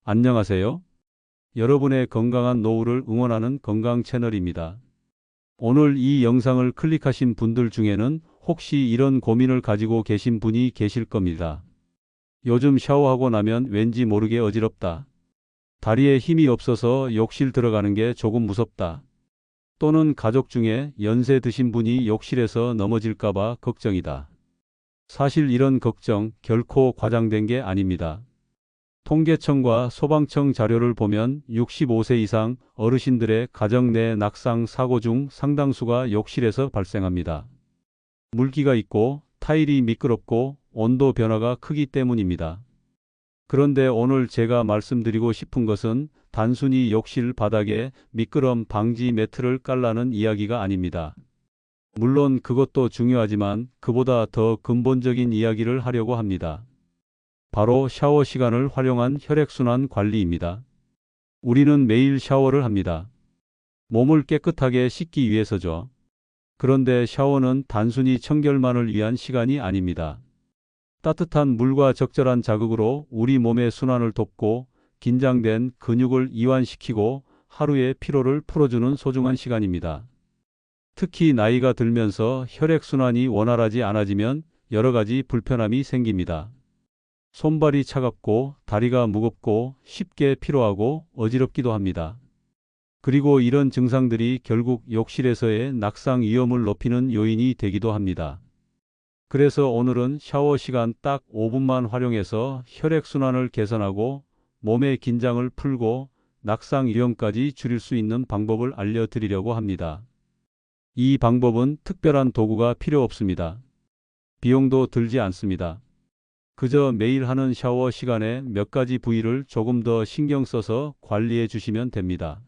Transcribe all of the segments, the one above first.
안녕하세요. 여러분의 건강한 노후를 응원하는 건강 채널입니다. 오늘 이 영상을 클릭하신 분들 중에는 혹시 이런 고민을 가지고 계신 분이 계실 겁니다. 요즘 샤워하고 나면 왠지 모르게 어지럽다. 다리에 힘이 없어서 욕실 들어가는 게 조금 무섭다. 또는 가족 중에 연세 드신 분이 욕실에서 넘어질까봐 걱정이다. 사실 이런 걱정 결코 과장된 게 아닙니다. 통계청과 소방청 자료를 보면 65세 이상 어르신들의 가정 내 낙상 사고 중 상당수가 욕실에서 발생합니다. 물기가 있고 타일이 미끄럽고 온도 변화가 크기 때문입니다. 그런데 오늘 제가 말씀드리고 싶은 것은 단순히 욕실 바닥에 미끄럼 방지 매트를 깔라는 이야기가 아닙니다. 물론 그것도 중요하지만 그보다 더 근본적인 이야기를 하려고 합니다. 바로 샤워 시간을 활용한 혈액순환 관리입니다. 우리는 매일 샤워를 합니다. 몸을 깨끗하게 씻기 위해서죠. 그런데 샤워는 단순히 청결만을 위한 시간이 아닙니다. 따뜻한 물과 적절한 자극으로 우리 몸의 순환을 돕고 긴장된 근육을 이완시키고 하루의 피로를 풀어주는 소중한 시간입니다. 특히 나이가 들면서 혈액순환이 원활하지 않아지면 여러 가지 불편함이 생깁니다. 손발이 차갑고 다리가 무겁고 쉽게 피로하고 어지럽기도 합니다. 그리고 이런 증상들이 결국 욕실에서의 낙상 위험을 높이는 요인이 되기도 합니다. 그래서 오늘은 샤워 시간 딱 5분만 활용해서 혈액순환을 개선하고 몸의 긴장을 풀고 낙상 위험까지 줄일 수 있는 방법을 알려드리려고 합니다. 이 방법은 특별한 도구가 필요 없습니다. 비용도 들지 않습니다. 그저 매일 하는 샤워 시간에 몇 가지 부위를 조금 더 신경 써서 관리해 주시면 됩니다.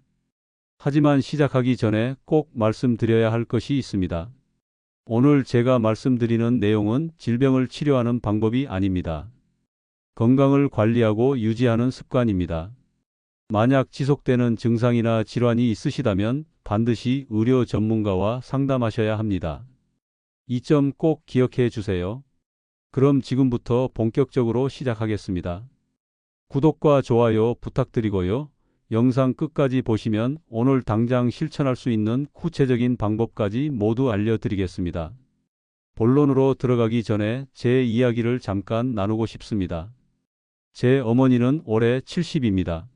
하지만 시작하기 전에 꼭 말씀드려야 할 것이 있습니다. 오늘 제가 말씀드리는 내용은 질병을 치료하는 방법이 아닙니다. 건강을 관리하고 유지하는 습관입니다. 만약 지속되는 증상이나 질환이 있으시다면 반드시 의료 전문가와 상담하셔야 합니다. 이 점 꼭 기억해 주세요. 그럼 지금부터 본격적으로 시작하겠습니다. 구독과 좋아요 부탁드리고요. 영상 끝까지 보시면 오늘 당장 실천할 수 있는 구체적인 방법까지 모두 알려드리겠습니다. 본론으로 들어가기 전에 제 이야기를 잠깐 나누고 싶습니다. 제 어머니는 올해 70입니다.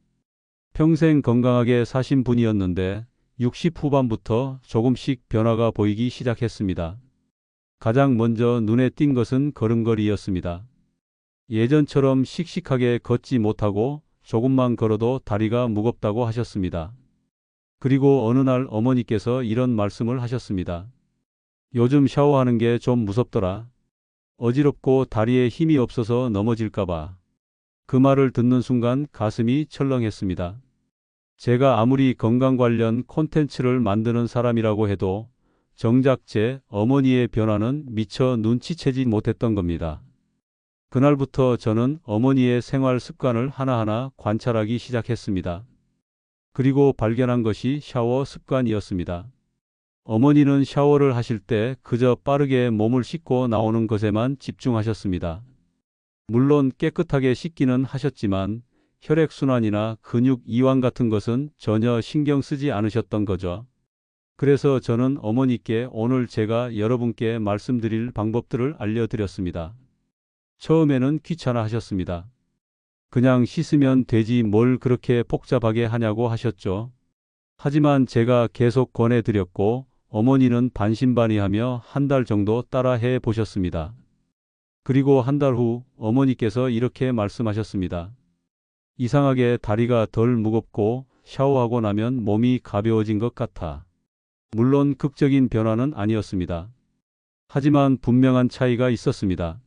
평생 건강하게 사신 분이었는데 60 후반부터 조금씩 변화가 보이기 시작했습니다. 가장 먼저 눈에 띈 것은 걸음걸이였습니다. 예전처럼 씩씩하게 걷지 못하고 조금만 걸어도 다리가 무겁다고 하셨습니다. 그리고 어느 날 어머니께서 이런 말씀을 하셨습니다. 요즘 샤워하는 게 좀 무섭더라. 어지럽고 다리에 힘이 없어서 넘어질까봐. 그 말을 듣는 순간 가슴이 철렁했습니다. 제가 아무리 건강 관련 콘텐츠를 만드는 사람이라고 해도 정작 제 어머니의 변화는 미처 눈치채지 못했던 겁니다. 그날부터 저는 어머니의 생활 습관을 하나하나 관찰하기 시작했습니다. 그리고 발견한 것이 샤워 습관이었습니다. 어머니는 샤워를 하실 때 그저 빠르게 몸을 씻고 나오는 것에만 집중하셨습니다. 물론 깨끗하게 씻기는 하셨지만 혈액순환이나 근육 이완 같은 것은 전혀 신경 쓰지 않으셨던 거죠. 그래서 저는 어머니께 오늘 제가 여러분께 말씀드릴 방법들을 알려드렸습니다. 처음에는 귀찮아 하셨습니다. 그냥 씻으면 되지 뭘 그렇게 복잡하게 하냐고 하셨죠. 하지만 제가 계속 권해드렸고 어머니는 반신반의하며 한 달 정도 따라해 보셨습니다. 그리고 한 달 후 어머니께서 이렇게 말씀하셨습니다. 이상하게 다리가 덜 무겁고 샤워하고 나면 몸이 가벼워진 것 같아. 물론 극적인 변화는 아니었습니다. 하지만 분명한 차이가 있었습니다.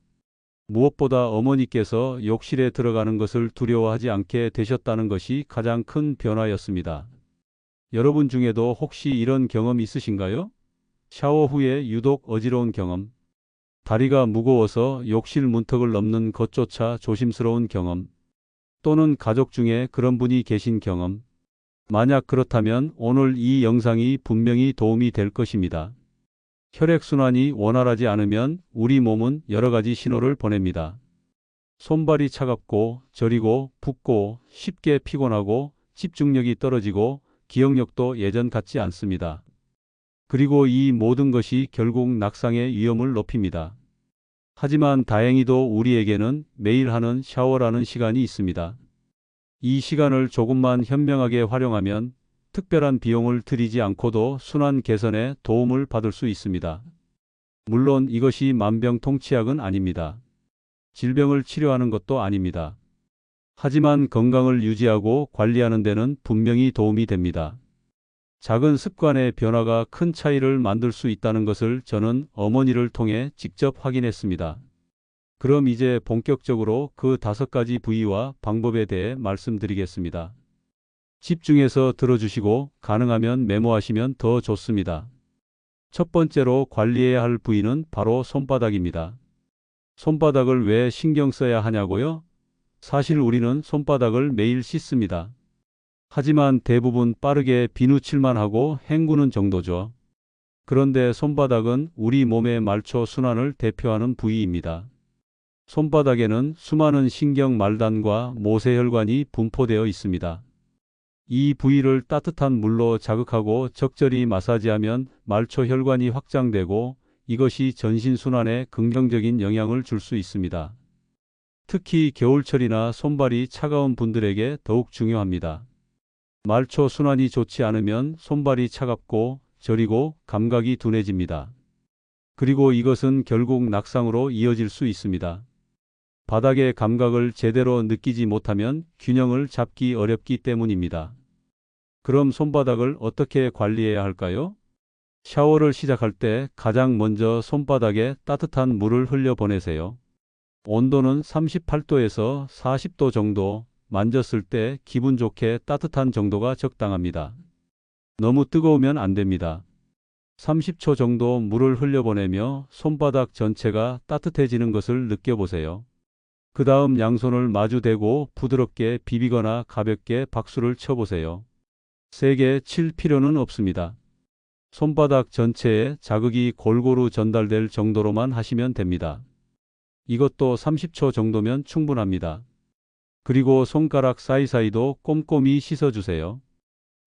무엇보다 어머니께서 욕실에 들어가는 것을 두려워하지 않게 되셨다는 것이 가장 큰 변화였습니다. 여러분 중에도 혹시 이런 경험 있으신가요? 샤워 후에 유독 어지러운 경험, 다리가 무거워서 욕실 문턱을 넘는 것조차 조심스러운 경험, 또는 가족 중에 그런 분이 계신 경험. 만약 그렇다면 오늘 이 영상이 분명히 도움이 될 것입니다. 혈액순환이 원활하지 않으면 우리 몸은 여러 가지 신호를 보냅니다. 손발이 차갑고 저리고 붓고 쉽게 피곤하고 집중력이 떨어지고 기억력도 예전 같지 않습니다. 그리고 이 모든 것이 결국 낙상의 위험을 높입니다. 하지만 다행히도 우리에게는 매일 하는 샤워라는 시간이 있습니다. 이 시간을 조금만 현명하게 활용하면 특별한 비용을 들이지 않고도 순환 개선에 도움을 받을 수 있습니다. 물론 이것이 만병통치약은 아닙니다. 질병을 치료하는 것도 아닙니다. 하지만 건강을 유지하고 관리하는 데는 분명히 도움이 됩니다. 작은 습관의 변화가 큰 차이를 만들 수 있다는 것을 저는 어머니를 통해 직접 확인했습니다. 그럼 이제 본격적으로 그 5가지 부위와 방법에 대해 말씀드리겠습니다. 집중해서 들어주시고 가능하면 메모하시면 더 좋습니다. 첫 번째로 관리해야 할 부위는 바로 손바닥입니다. 손바닥을 왜 신경 써야 하냐고요? 사실 우리는 손바닥을 매일 씻습니다. 하지만 대부분 빠르게 비누칠만 하고 헹구는 정도죠. 그런데 손바닥은 우리 몸의 말초 순환을 대표하는 부위입니다. 손바닥에는 수많은 신경 말단과 모세혈관이 분포되어 있습니다. 이 부위를 따뜻한 물로 자극하고 적절히 마사지하면 말초 혈관이 확장되고 이것이 전신 순환에 긍정적인 영향을 줄 수 있습니다. 특히 겨울철이나 손발이 차가운 분들에게 더욱 중요합니다. 말초 순환이 좋지 않으면 손발이 차갑고 저리고 감각이 둔해집니다. 그리고 이것은 결국 낙상으로 이어질 수 있습니다. 바닥의 감각을 제대로 느끼지 못하면 균형을 잡기 어렵기 때문입니다. 그럼 손바닥을 어떻게 관리해야 할까요? 샤워를 시작할 때 가장 먼저 손바닥에 따뜻한 물을 흘려보내세요. 온도는 38도에서 40도 정도, 만졌을 때 기분 좋게 따뜻한 정도가 적당합니다. 너무 뜨거우면 안 됩니다. 30초 정도 물을 흘려보내며 손바닥 전체가 따뜻해지는 것을 느껴보세요. 그 다음 양손을 마주 대고 부드럽게 비비거나 가볍게 박수를 쳐보세요. 세게 칠 필요는 없습니다. 손바닥 전체에 자극이 골고루 전달될 정도로만 하시면 됩니다. 이것도 30초 정도면 충분합니다. 그리고 손가락 사이사이도 꼼꼼히 씻어주세요.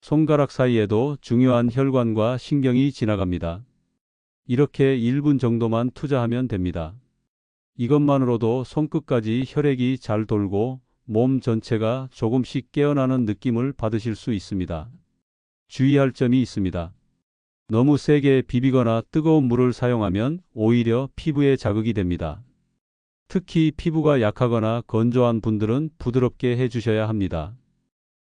손가락 사이에도 중요한 혈관과 신경이 지나갑니다. 이렇게 1분 정도만 투자하면 됩니다. 이것만으로도 손끝까지 혈액이 잘 돌고 몸 전체가 조금씩 깨어나는 느낌을 받으실 수 있습니다. 주의할 점이 있습니다. 너무 세게 비비거나 뜨거운 물을 사용하면 오히려 피부에 자극이 됩니다. 특히 피부가 약하거나 건조한 분들은 부드럽게 해주셔야 합니다.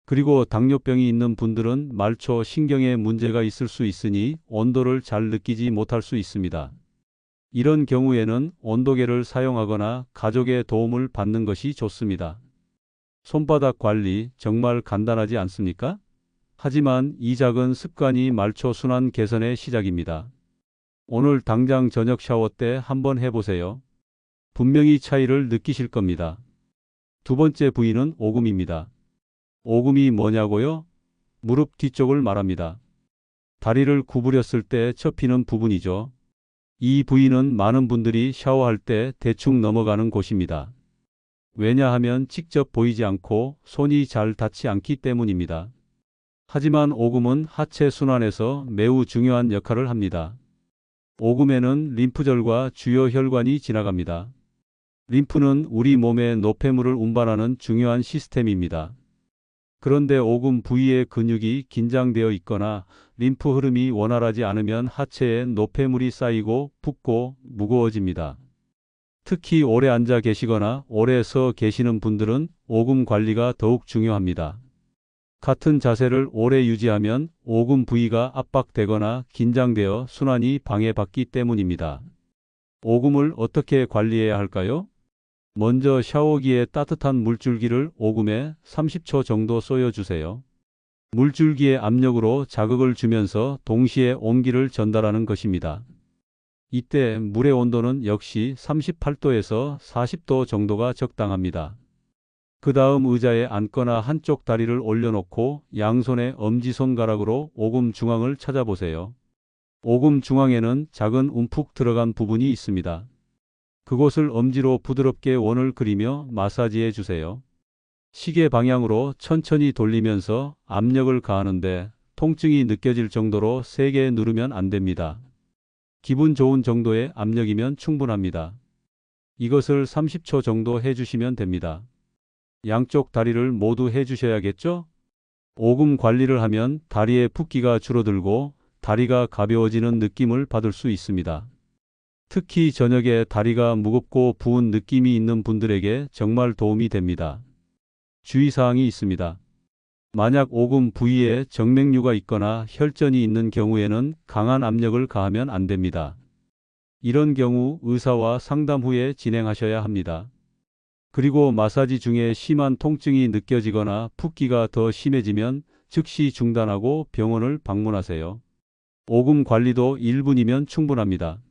그리고 당뇨병이 있는 분들은 말초 신경에 문제가 있을 수 있으니 온도를 잘 느끼지 못할 수 있습니다. 이런 경우에는 온도계를 사용하거나 가족의 도움을 받는 것이 좋습니다. 손바닥 관리 정말 간단하지 않습니까? 하지만 이 작은 습관이 말초 순환 개선의 시작입니다. 오늘 당장 저녁 샤워 때 한번 해보세요. 분명히 차이를 느끼실 겁니다. 두 번째 부위는 오금입니다. 오금이 뭐냐고요? 무릎 뒤쪽을 말합니다. 다리를 구부렸을 때 접히는 부분이죠. 이 부위는 많은 분들이 샤워할 때 대충 넘어가는 곳입니다. 왜냐하면 직접 보이지 않고 손이 잘 닿지 않기 때문입니다. 하지만 오금은 하체 순환에서 매우 중요한 역할을 합니다. 오금에는 림프절과 주요 혈관이 지나갑니다. 림프는 우리 몸의 노폐물을 운반하는 중요한 시스템입니다. 그런데 오금 부위의 근육이 긴장되어 있거나 림프 흐름이 원활하지 않으면 하체에 노폐물이 쌓이고 붓고 무거워집니다. 특히 오래 앉아 계시거나 오래 서 계시는 분들은 오금 관리가 더욱 중요합니다. 같은 자세를 오래 유지하면 오금 부위가 압박되거나 긴장되어 순환이 방해받기 때문입니다. 오금을 어떻게 관리해야 할까요? 먼저 샤워기에 따뜻한 물줄기를 오금에 30초 정도 쏘여주세요. 물줄기의 압력으로 자극을 주면서 동시에 온기를 전달하는 것입니다. 이때 물의 온도는 역시 38도에서 40도 정도가 적당합니다. 그 다음 의자에 앉거나 한쪽 다리를 올려놓고 양손의 엄지손가락으로 오금 중앙을 찾아보세요. 오금 중앙에는 작은 움푹 들어간 부분이 있습니다. 그곳을 엄지로 부드럽게 원을 그리며 마사지해 주세요. 시계 방향으로 천천히 돌리면서 압력을 가하는데 통증이 느껴질 정도로 세게 누르면 안 됩니다. 기분 좋은 정도의 압력이면 충분합니다. 이것을 30초 정도 해주시면 됩니다. 양쪽 다리를 모두 해주셔야겠죠? 오금 관리를 하면 다리의 붓기가 줄어들고 다리가 가벼워지는 느낌을 받을 수 있습니다. 특히 저녁에 다리가 무겁고 부은 느낌이 있는 분들에게 정말 도움이 됩니다. 주의사항이 있습니다. 만약 오금 부위에 정맥류가 있거나 혈전이 있는 경우에는 강한 압력을 가하면 안 됩니다. 이런 경우 의사와 상담 후에 진행하셔야 합니다. 그리고 마사지 중에 심한 통증이 느껴지거나 붓기가 더 심해지면 즉시 중단하고 병원을 방문하세요. 오금 관리도 1분이면 충분합니다.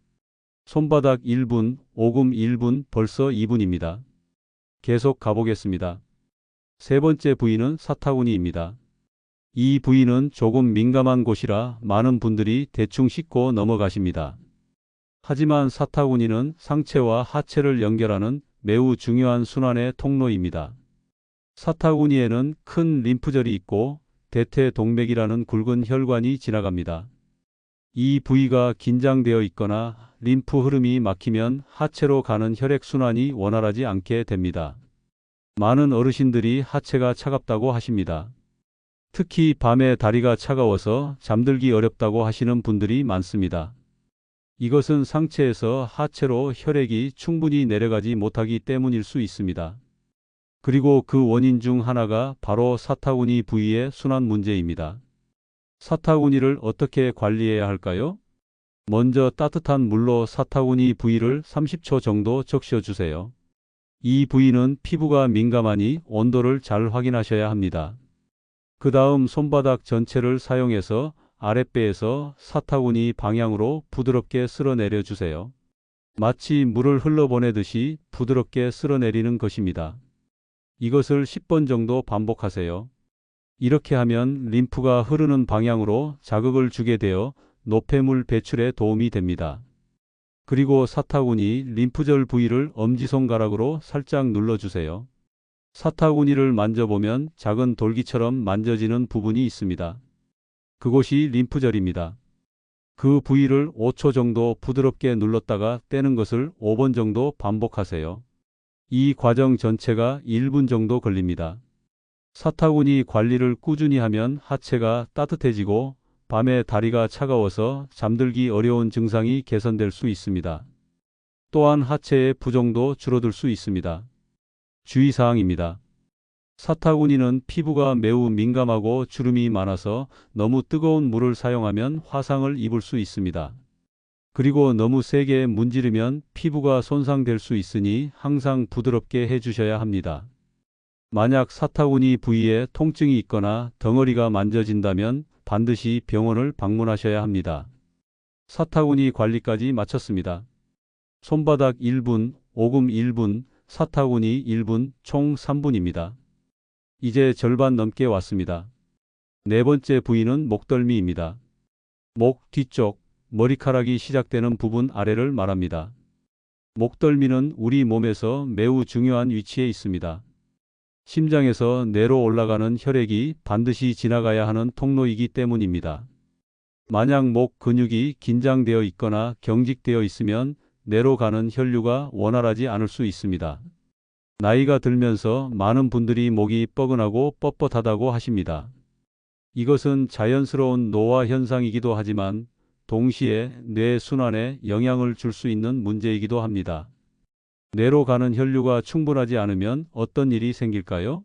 손바닥 1분, 오금 1분, 벌써 2분입니다. 계속 가보겠습니다. 세 번째 부위는 사타구니입니다. 이 부위는 조금 민감한 곳이라 많은 분들이 대충 짚고 넘어가십니다. 하지만 사타구니는 상체와 하체를 연결하는 매우 중요한 순환의 통로입니다. 사타구니에는 큰 림프절이 있고 대퇴동맥이라는 굵은 혈관이 지나갑니다. 이 부위가 긴장되어 있거나 림프 흐름이 막히면 하체로 가는 혈액순환이 원활하지 않게 됩니다. 많은 어르신들이 하체가 차갑다고 하십니다. 특히 밤에 다리가 차가워서 잠들기 어렵다고 하시는 분들이 많습니다. 이것은 상체에서 하체로 혈액이 충분히 내려가지 못하기 때문일 수 있습니다. 그리고 그 원인 중 하나가 바로 사타구니 부위의 순환 문제입니다. 사타구니를 어떻게 관리해야 할까요? 먼저 따뜻한 물로 사타구니 부위를 30초 정도 적셔주세요. 이 부위는 피부가 민감하니 온도를 잘 확인하셔야 합니다. 그 다음 손바닥 전체를 사용해서 아랫배에서 사타구니 방향으로 부드럽게 쓸어내려 주세요. 마치 물을 흘러보내듯이 부드럽게 쓸어내리는 것입니다. 이것을 10번 정도 반복하세요. 이렇게 하면 림프가 흐르는 방향으로 자극을 주게 되어 노폐물 배출에 도움이 됩니다. 그리고 사타구니 림프절 부위를 엄지손가락으로 살짝 눌러주세요. 사타구니를 만져보면 작은 돌기처럼 만져지는 부분이 있습니다. 그곳이 림프절입니다. 그 부위를 5초 정도 부드럽게 눌렀다가 떼는 것을 5번 정도 반복하세요. 이 과정 전체가 1분 정도 걸립니다. 사타구니 관리를 꾸준히 하면 하체가 따뜻해지고 밤에 다리가 차가워서 잠들기 어려운 증상이 개선될 수 있습니다. 또한 하체의 부종도 줄어들 수 있습니다. 주의사항입니다. 사타구니는 피부가 매우 민감하고 주름이 많아서 너무 뜨거운 물을 사용하면 화상을 입을 수 있습니다. 그리고 너무 세게 문지르면 피부가 손상될 수 있으니 항상 부드럽게 해주셔야 합니다. 만약 사타구니 부위에 통증이 있거나 덩어리가 만져진다면 반드시 병원을 방문하셔야 합니다. 사타구니 관리까지 마쳤습니다. 손바닥 1분, 오금 1분, 사타구니 1분, 총 3분입니다. 이제 절반 넘게 왔습니다. 네 번째 부위는 목덜미입니다. 목 뒤쪽, 머리카락이 시작되는 부분 아래를 말합니다. 목덜미는 우리 몸에서 매우 중요한 위치에 있습니다. 심장에서 뇌로 올라가는 혈액이 반드시 지나가야 하는 통로이기 때문입니다. 만약 목 근육이 긴장되어 있거나 경직되어 있으면 뇌로 가는 혈류가 원활하지 않을 수 있습니다. 나이가 들면서 많은 분들이 목이 뻐근하고 뻣뻣하다고 하십니다. 이것은 자연스러운 노화 현상이기도 하지만 동시에 뇌 순환에 영향을 줄 수 있는 문제이기도 합니다. 뇌로 가는 혈류가 충분하지 않으면 어떤 일이 생길까요?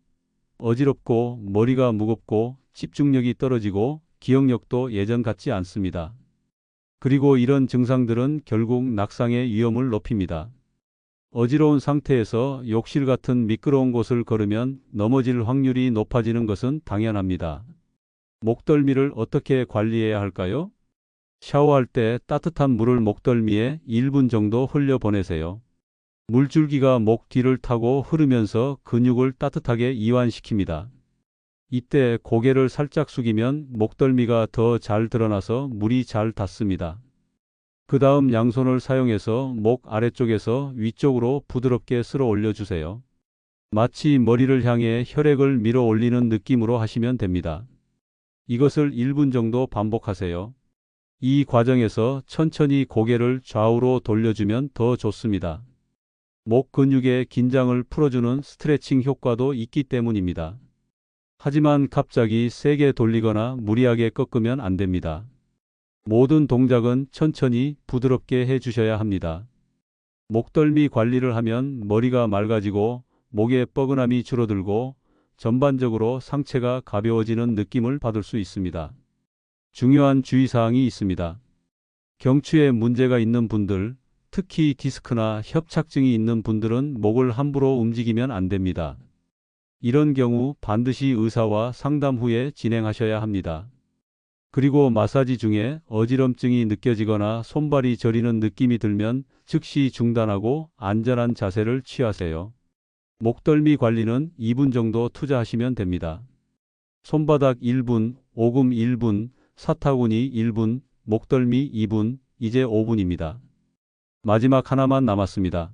어지럽고 머리가 무겁고 집중력이 떨어지고 기억력도 예전 같지 않습니다. 그리고 이런 증상들은 결국 낙상의 위험을 높입니다. 어지러운 상태에서 욕실 같은 미끄러운 곳을 걸으면 넘어질 확률이 높아지는 것은 당연합니다. 목덜미를 어떻게 관리해야 할까요? 샤워할 때 따뜻한 물을 목덜미에 1분 정도 흘려보내세요. 물줄기가 목 뒤를 타고 흐르면서 근육을 따뜻하게 이완시킵니다. 이때 고개를 살짝 숙이면 목덜미가 더 잘 드러나서 물이 잘 닿습니다. 그 다음 양손을 사용해서 목 아래쪽에서 위쪽으로 부드럽게 쓸어 올려주세요. 마치 머리를 향해 혈액을 밀어 올리는 느낌으로 하시면 됩니다. 이것을 1분 정도 반복하세요. 이 과정에서 천천히 고개를 좌우로 돌려주면 더 좋습니다. 목 근육의 긴장을 풀어주는 스트레칭 효과도 있기 때문입니다. 하지만 갑자기 세게 돌리거나 무리하게 꺾으면 안 됩니다. 모든 동작은 천천히 부드럽게 해주셔야 합니다. 목덜미 관리를 하면 머리가 맑아지고 목의 뻐근함이 줄어들고 전반적으로 상체가 가벼워지는 느낌을 받을 수 있습니다. 중요한 주의사항이 있습니다. 경추에 문제가 있는 분들, 특히 디스크나 협착증이 있는 분들은 목을 함부로 움직이면 안 됩니다. 이런 경우 반드시 의사와 상담 후에 진행하셔야 합니다. 그리고 마사지 중에 어지럼증이 느껴지거나 손발이 저리는 느낌이 들면 즉시 중단하고 안전한 자세를 취하세요. 목덜미 관리는 2분 정도 투자하시면 됩니다. 손바닥 1분, 오금 1분, 사타구니 1분, 목덜미 2분, 이제 5분입니다. 마지막 하나만 남았습니다.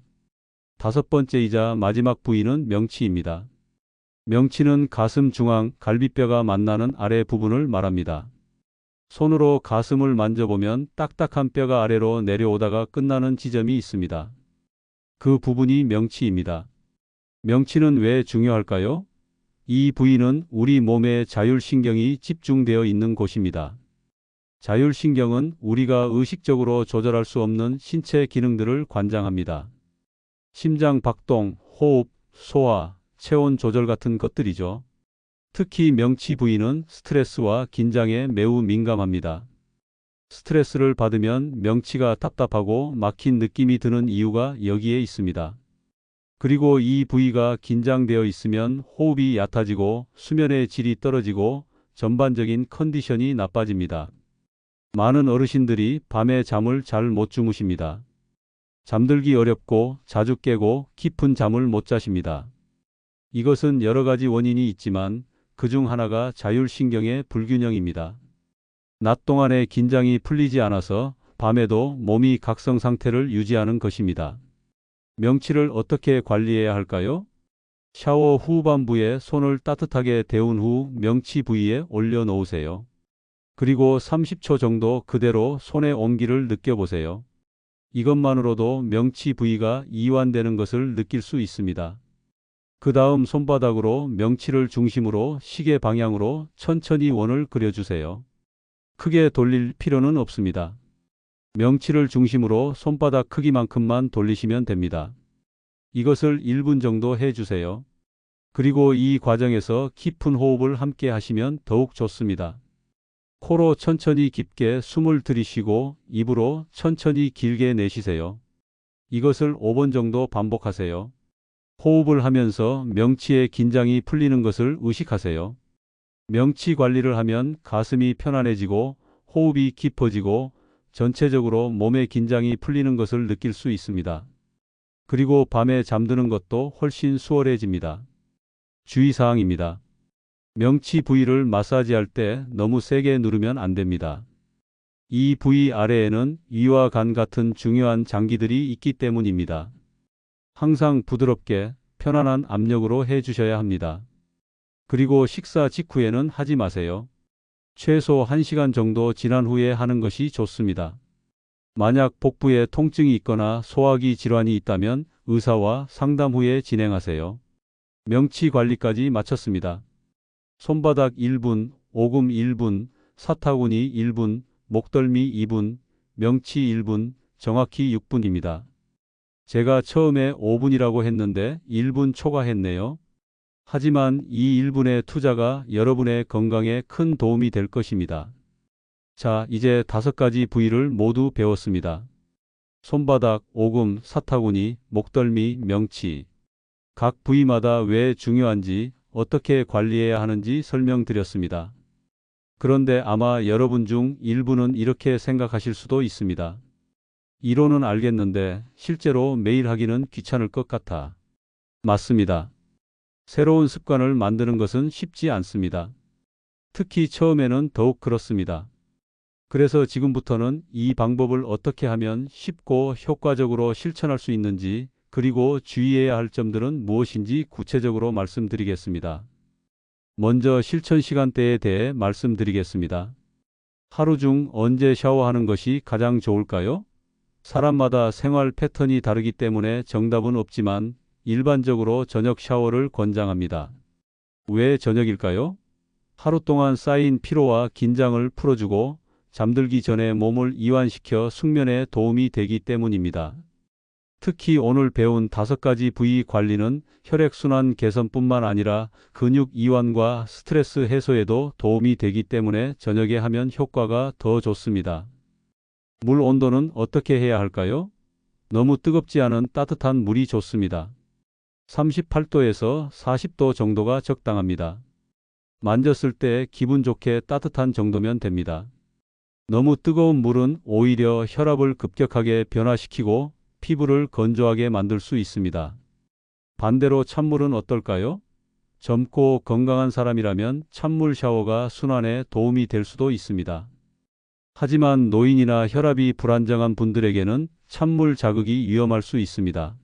5번째이자 마지막 부위는 명치입니다. 명치는 가슴 중앙 갈비뼈가 만나는 아래 부분을 말합니다. 손으로 가슴을 만져보면 딱딱한 뼈가 아래로 내려오다가 끝나는 지점이 있습니다. 그 부분이 명치입니다. 명치는 왜 중요할까요? 이 부위는 우리 몸의 자율신경이 집중되어 있는 곳입니다. 자율신경은 우리가 의식적으로 조절할 수 없는 신체 기능들을 관장합니다. 심장 박동, 호흡, 소화, 체온 조절 같은 것들이죠. 특히 명치 부위는 스트레스와 긴장에 매우 민감합니다. 스트레스를 받으면 명치가 답답하고 막힌 느낌이 드는 이유가 여기에 있습니다. 그리고 이 부위가 긴장되어 있으면 호흡이 얕아지고 수면의 질이 떨어지고 전반적인 컨디션이 나빠집니다. 많은 어르신들이 밤에 잠을 잘 못 주무십니다. 잠들기 어렵고 자주 깨고 깊은 잠을 못 자십니다. 이것은 여러 가지 원인이 있지만 그중 하나가 자율신경의 불균형입니다. 낮 동안의 긴장이 풀리지 않아서 밤에도 몸이 각성 상태를 유지하는 것입니다. 명치를 어떻게 관리해야 할까요? 샤워 후반부에 손을 따뜻하게 데운 후 명치 부위에 올려놓으세요. 그리고 30초 정도 그대로 손의 온기를 느껴보세요. 이것만으로도 명치 부위가 이완되는 것을 느낄 수 있습니다. 그 다음 손바닥으로 명치를 중심으로 시계 방향으로 천천히 원을 그려주세요. 크게 돌릴 필요는 없습니다. 명치를 중심으로 손바닥 크기만큼만 돌리시면 됩니다. 이것을 1분 정도 해주세요. 그리고 이 과정에서 깊은 호흡을 함께 하시면 더욱 좋습니다. 코로 천천히 깊게 숨을 들이쉬고 입으로 천천히 길게 내쉬세요. 이것을 5번 정도 반복하세요. 호흡을 하면서 명치의 긴장이 풀리는 것을 의식하세요. 명치 관리를 하면 가슴이 편안해지고 호흡이 깊어지고 전체적으로 몸의 긴장이 풀리는 것을 느낄 수 있습니다. 그리고 밤에 잠드는 것도 훨씬 수월해집니다. 주의사항입니다. 명치 부위를 마사지할 때 너무 세게 누르면 안 됩니다. 이 부위 아래에는 위와 간 같은 중요한 장기들이 있기 때문입니다. 항상 부드럽게 편안한 압력으로 해주셔야 합니다. 그리고 식사 직후에는 하지 마세요. 최소 1시간 정도 지난 후에 하는 것이 좋습니다. 만약 복부에 통증이 있거나 소화기 질환이 있다면 의사와 상담 후에 진행하세요. 명치 관리까지 마쳤습니다. 손바닥 1분, 오금 1분, 사타구니 1분, 목덜미 2분, 명치 1분, 정확히 6분입니다. 제가 처음에 5분이라고 했는데 1분 초과했네요. 하지만 이 1분의 투자가 여러분의 건강에 큰 도움이 될 것입니다. 자, 이제 5가지 부위를 모두 배웠습니다. 손바닥, 오금, 사타구니, 목덜미, 명치. 각 부위마다 왜 중요한지, 어떻게 관리해야 하는지 설명드렸습니다. 그런데 아마 여러분 중 일부는 이렇게 생각하실 수도 있습니다. 이론은 알겠는데 실제로 매일 하기는 귀찮을 것 같아. 맞습니다. 새로운 습관을 만드는 것은 쉽지 않습니다. 특히 처음에는 더욱 그렇습니다. 그래서 지금부터는 이 방법을 어떻게 하면 쉽고 효과적으로 실천할 수 있는지, 그리고 주의해야 할 점들은 무엇인지 구체적으로 말씀드리겠습니다. 먼저 실천 시간대에 대해 말씀드리겠습니다. 하루 중 언제 샤워하는 것이 가장 좋을까요? 사람마다 생활 패턴이 다르기 때문에 정답은 없지만 일반적으로 저녁 샤워를 권장합니다. 왜 저녁일까요? 하루 동안 쌓인 피로와 긴장을 풀어주고 잠들기 전에 몸을 이완시켜 숙면에 도움이 되기 때문입니다. 특히 오늘 배운 5가지 부위 관리는 혈액순환 개선뿐만 아니라 근육 이완과 스트레스 해소에도 도움이 되기 때문에 저녁에 하면 효과가 더 좋습니다. 물 온도는 어떻게 해야 할까요? 너무 뜨겁지 않은 따뜻한 물이 좋습니다. 38도에서 40도 정도가 적당합니다. 만졌을 때 기분 좋게 따뜻한 정도면 됩니다. 너무 뜨거운 물은 오히려 혈압을 급격하게 변화시키고 피부를 건조하게 만들 수 있습니다. 반대로 찬물은 어떨까요? 젊고 건강한 사람이라면 찬물 샤워가 순환에 도움이 될 수도 있습니다. 하지만 노인이나 혈압이 불안정한 분들에게는 찬물 자극이 위험할 수 있습니다.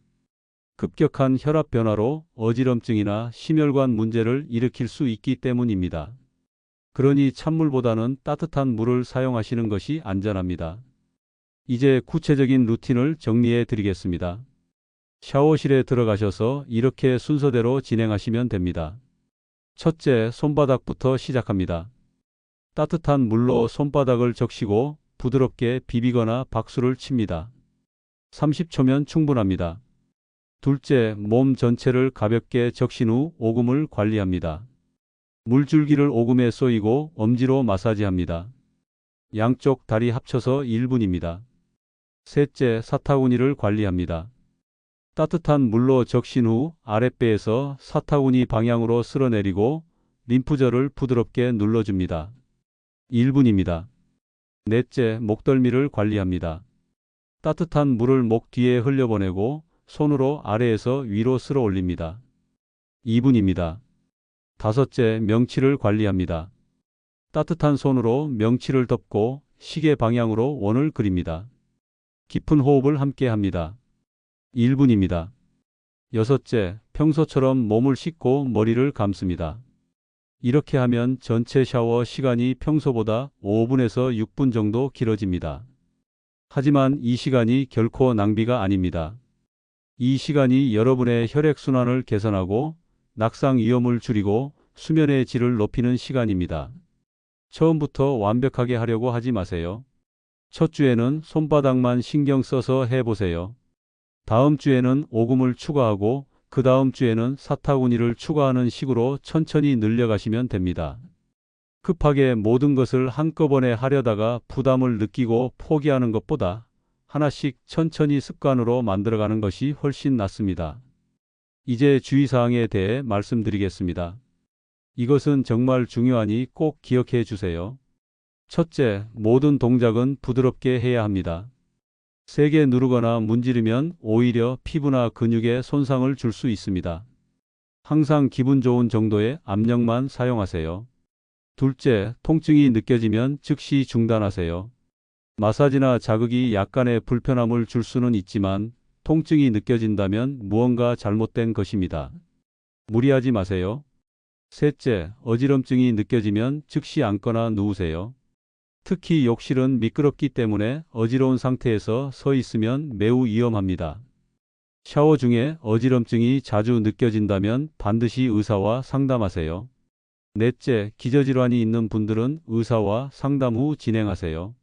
급격한 혈압 변화로 어지럼증이나 심혈관 문제를 일으킬 수 있기 때문입니다. 그러니 찬물보다는 따뜻한 물을 사용하시는 것이 안전합니다. 이제 구체적인 루틴을 정리해 드리겠습니다. 샤워실에 들어가셔서 이렇게 순서대로 진행하시면 됩니다. 첫째, 손바닥부터 시작합니다. 따뜻한 물로 손바닥을 적시고 부드럽게 비비거나 박수를 칩니다. 30초면 충분합니다. 둘째, 몸 전체를 가볍게 적신 후 오금을 관리합니다. 물줄기를 오금에 쏘이고 엄지로 마사지합니다. 양쪽 다리 합쳐서 1분입니다. 셋째, 사타구니를 관리합니다. 따뜻한 물로 적신 후 아랫배에서 사타구니 방향으로 쓸어내리고 림프절을 부드럽게 눌러줍니다. 1분입니다. 넷째, 목덜미를 관리합니다. 따뜻한 물을 목 뒤에 흘려보내고 손으로 아래에서 위로 쓸어 올립니다. 2분입니다. 다섯째, 명치를 관리합니다. 따뜻한 손으로 명치를 덮고 시계 방향으로 원을 그립니다. 깊은 호흡을 함께 합니다. 1분입니다. 여섯째, 평소처럼 몸을 씻고 머리를 감습니다. 이렇게 하면 전체 샤워 시간이 평소보다 5분에서 6분 정도 길어집니다. 하지만 이 시간이 결코 낭비가 아닙니다. 이 시간이 여러분의 혈액순환을 개선하고 낙상 위험을 줄이고 수면의 질을 높이는 시간입니다. 처음부터 완벽하게 하려고 하지 마세요. 첫 주에는 손바닥만 신경 써서 해보세요. 다음 주에는 오금을 추가하고 그 다음 주에는 사타구니를 추가하는 식으로 천천히 늘려가시면 됩니다. 급하게 모든 것을 한꺼번에 하려다가 부담을 느끼고 포기하는 것보다 하나씩 천천히 습관으로 만들어가는 것이 훨씬 낫습니다. 이제 주의사항에 대해 말씀드리겠습니다. 이것은 정말 중요하니 꼭 기억해 주세요. 첫째, 모든 동작은 부드럽게 해야 합니다. 세게 누르거나 문지르면 오히려 피부나 근육에 손상을 줄 수 있습니다. 항상 기분 좋은 정도의 압력만 사용하세요. 둘째, 통증이 느껴지면 즉시 중단하세요. 마사지나 자극이 약간의 불편함을 줄 수는 있지만 통증이 느껴진다면 무언가 잘못된 것입니다. 무리하지 마세요. 셋째, 어지럼증이 느껴지면 즉시 앉거나 누우세요. 특히 욕실은 미끄럽기 때문에 어지러운 상태에서 서 있으면 매우 위험합니다. 샤워 중에 어지럼증이 자주 느껴진다면 반드시 의사와 상담하세요. 넷째, 기저질환이 있는 분들은 의사와 상담 후 진행하세요.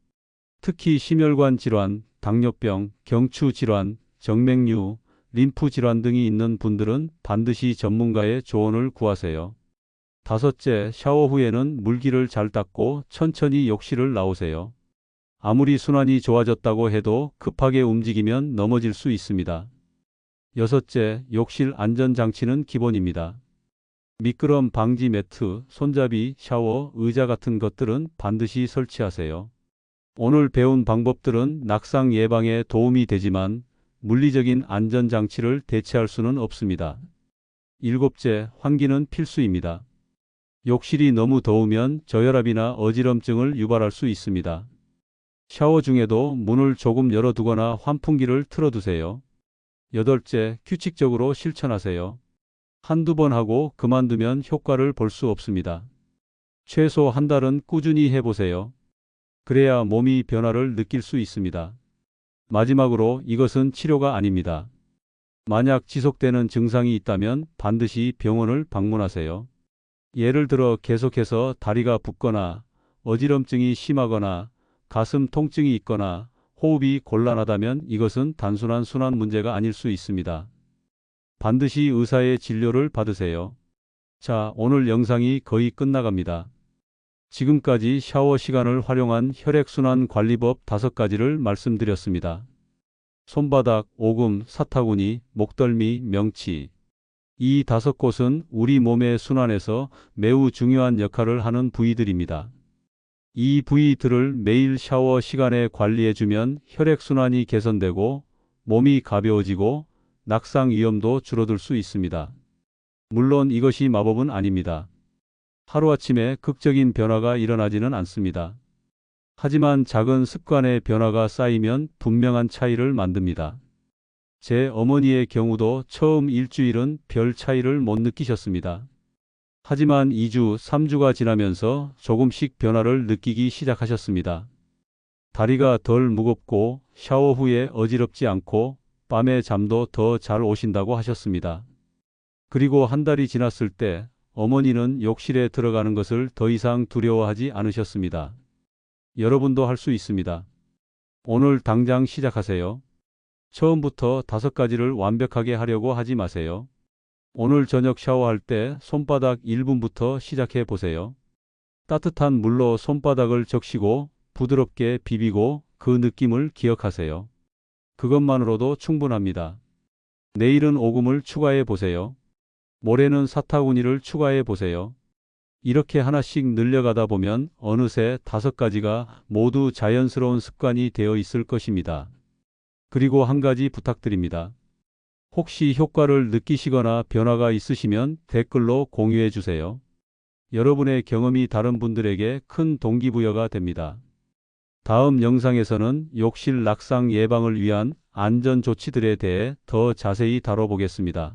특히 심혈관 질환, 당뇨병, 경추 질환, 정맥류, 림프 질환 등이 있는 분들은 반드시 전문가의 조언을 구하세요. 다섯째, 샤워 후에는 물기를 잘 닦고 천천히 욕실을 나오세요. 아무리 순환이 좋아졌다고 해도 급하게 움직이면 넘어질 수 있습니다. 여섯째, 욕실 안전장치는 기본입니다. 미끄럼 방지 매트, 손잡이, 샤워, 의자 같은 것들은 반드시 설치하세요. 오늘 배운 방법들은 낙상 예방에 도움이 되지만 물리적인 안전장치를 대체할 수는 없습니다. 일곱째, 환기는 필수입니다. 욕실이 너무 더우면 저혈압이나 어지럼증을 유발할 수 있습니다. 샤워 중에도 문을 조금 열어두거나 환풍기를 틀어두세요. 여덟째, 규칙적으로 실천하세요. 한두 번 하고 그만두면 효과를 볼 수 없습니다. 최소 한 달은 꾸준히 해보세요. 그래야 몸이 변화를 느낄 수 있습니다. 마지막으로 이것은 치료가 아닙니다. 만약 지속되는 증상이 있다면 반드시 병원을 방문하세요. 예를 들어 계속해서 다리가 붓거나 어지럼증이 심하거나 가슴 통증이 있거나 호흡이 곤란하다면 이것은 단순한 순환 문제가 아닐 수 있습니다. 반드시 의사의 진료를 받으세요. 자, 오늘 영상이 거의 끝나갑니다. 지금까지 샤워 시간을 활용한 혈액순환 관리법 5가지를 말씀드렸습니다. 손바닥, 오금, 사타구니, 목덜미, 명치. 이 5곳은 우리 몸의 순환에서 매우 중요한 역할을 하는 부위들입니다. 이 부위들을 매일 샤워 시간에 관리해주면 혈액순환이 개선되고 몸이 가벼워지고 낙상 위험도 줄어들 수 있습니다. 물론 이것이 마법은 아닙니다. 하루아침에 극적인 변화가 일어나지는 않습니다. 하지만 작은 습관의 변화가 쌓이면 분명한 차이를 만듭니다. 제 어머니의 경우도 처음 일주일은 별 차이를 못 느끼셨습니다. 하지만 2주, 3주가 지나면서 조금씩 변화를 느끼기 시작하셨습니다. 다리가 덜 무겁고 샤워 후에 어지럽지 않고 밤에 잠도 더 잘 오신다고 하셨습니다. 그리고 한 달이 지났을 때 어머니는 욕실에 들어가는 것을 더 이상 두려워하지 않으셨습니다. 여러분도 할 수 있습니다. 오늘 당장 시작하세요. 처음부터 5가지를 완벽하게 하려고 하지 마세요. 오늘 저녁 샤워할 때 손바닥 1분부터 시작해 보세요. 따뜻한 물로 손바닥을 적시고 부드럽게 비비고 그 느낌을 기억하세요. 그것만으로도 충분합니다. 내일은 오금을 추가해 보세요. 모레는 사타구니를 추가해 보세요. 이렇게 하나씩 늘려가다 보면 어느새 5가지가 모두 자연스러운 습관이 되어 있을 것입니다. 그리고 한 가지 부탁드립니다. 혹시 효과를 느끼시거나 변화가 있으시면 댓글로 공유해 주세요. 여러분의 경험이 다른 분들에게 큰 동기부여가 됩니다. 다음 영상에서는 욕실 낙상 예방을 위한 안전 조치들에 대해 더 자세히 다뤄보겠습니다.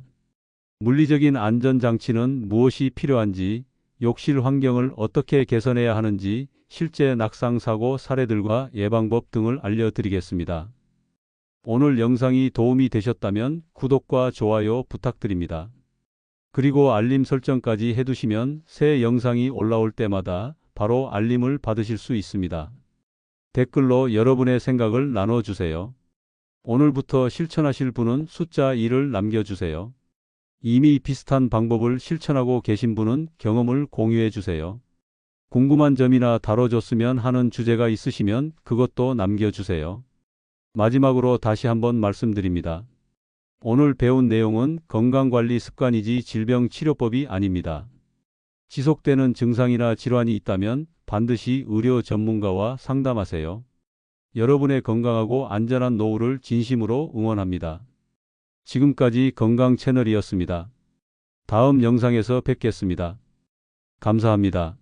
물리적인 안전장치는 무엇이 필요한지, 욕실 환경을 어떻게 개선해야 하는지, 실제 낙상 사고 사례들과 예방법 등을 알려드리겠습니다. 오늘 영상이 도움이 되셨다면 구독과 좋아요 부탁드립니다. 그리고 알림 설정까지 해두시면 새 영상이 올라올 때마다 바로 알림을 받으실 수 있습니다. 댓글로 여러분의 생각을 나눠주세요. 오늘부터 실천하실 분은 숫자 1을 남겨주세요. 이미 비슷한 방법을 실천하고 계신 분은 경험을 공유해 주세요. 궁금한 점이나 다뤄줬으면 하는 주제가 있으시면 그것도 남겨주세요. 마지막으로 다시 한번 말씀드립니다. 오늘 배운 내용은 건강관리 습관이지 질병치료법이 아닙니다. 지속되는 증상이나 질환이 있다면 반드시 의료 전문가와 상담하세요. 여러분의 건강하고 안전한 노후를 진심으로 응원합니다. 지금까지 건강 채널이었습니다. 다음 영상에서 뵙겠습니다. 감사합니다.